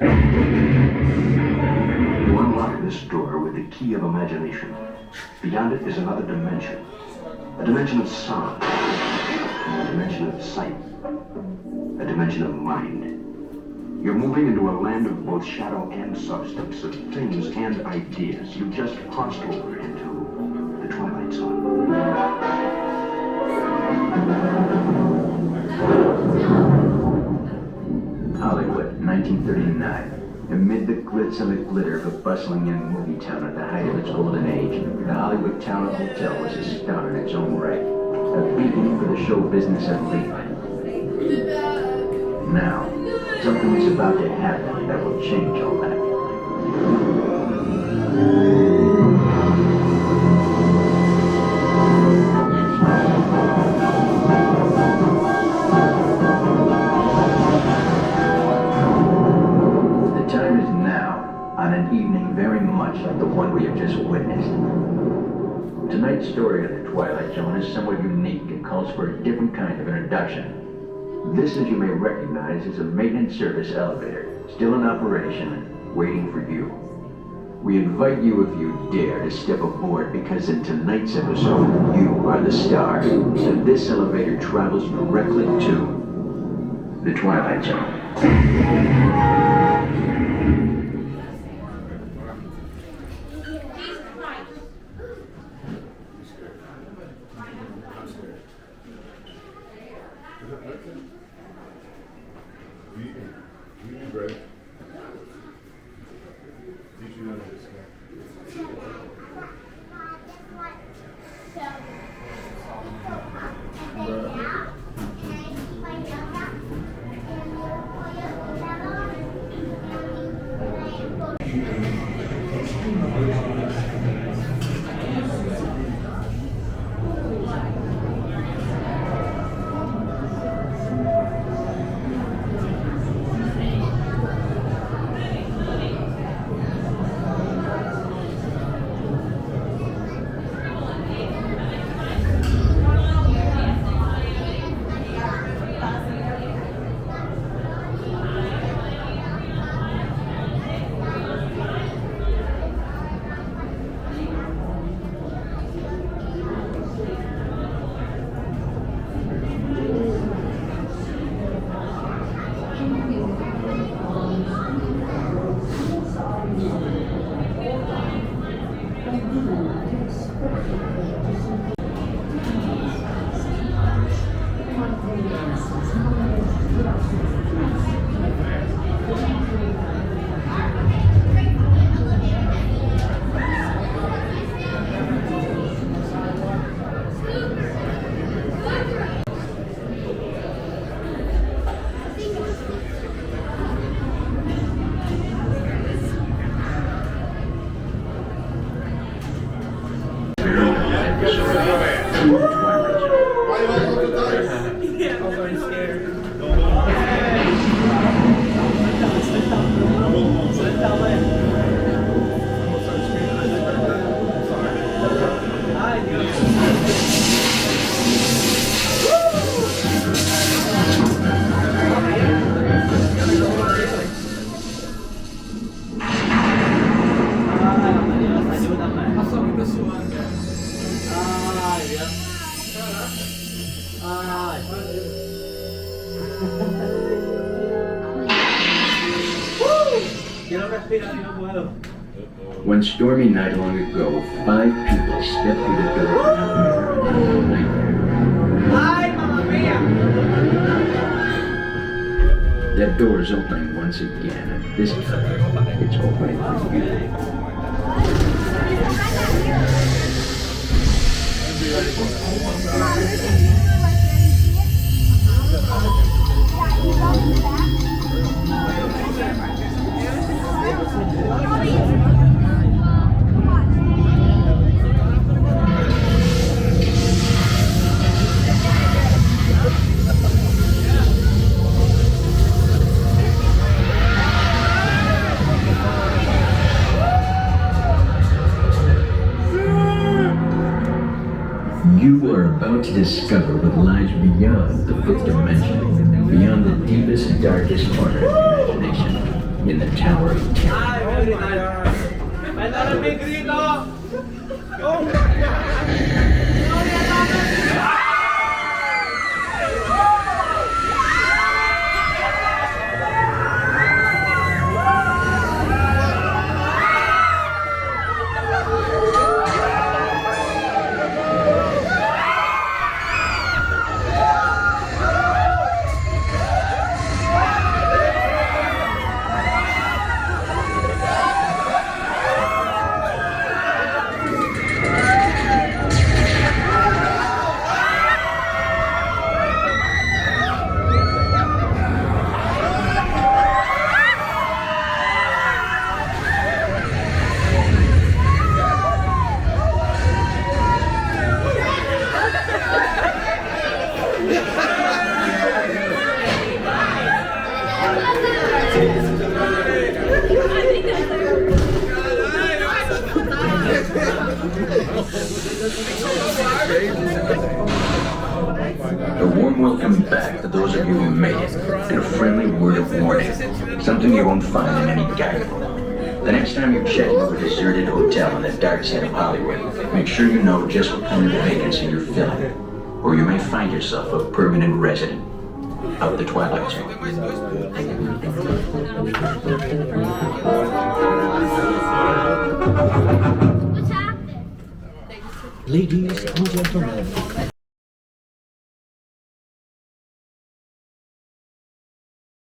You unlock this door with the key of imagination. Beyond it is another dimension. A dimension of sound. A dimension of sight. A dimension of mind. You're moving into a land of both shadow and substance, of things and ideas. You just crossed over into the Twilight Zone. Hollywood, 1939. Amid the glitz and the glitter of a bustling young movie town at the height of its golden age, the Hollywood Town Hotel was a star in its own right, a beacon for the show business elite. Now, something is about to happen that will change all that. The time is now, on an evening very much like the one we have just witnessed. Tonight's story of the Twilight Zone is somewhat unique and calls for a different kind of introduction. This, as you may recognize, is a maintenance service elevator, still in operation, waiting for you. We invite you, if you dare, to step aboard, because in tonight's episode, you are the star. So this elevator travels directly to the Twilight Zone. One stormy night long ago, 5 people stepped through the door. Ay, mamma mia! That door is opening once again, and this time, it's opening for you. You are about to discover what lies beyond the fifth dimension, beyond the deepest, darkest corner of imagination. in the Tower of Terror. Ay, very nice. May lalamig rito. Oh my God. A warm welcome back to those of you who made it, and a friendly word of warning. Something you won't find in any guidebook. The next time you check into a deserted hotel on the dark side of Hollywood, make sure you know just what kind of vacancy you're filling, or you may find yourself a permanent resident of the Twilight Zone. Ladies and gentlemen,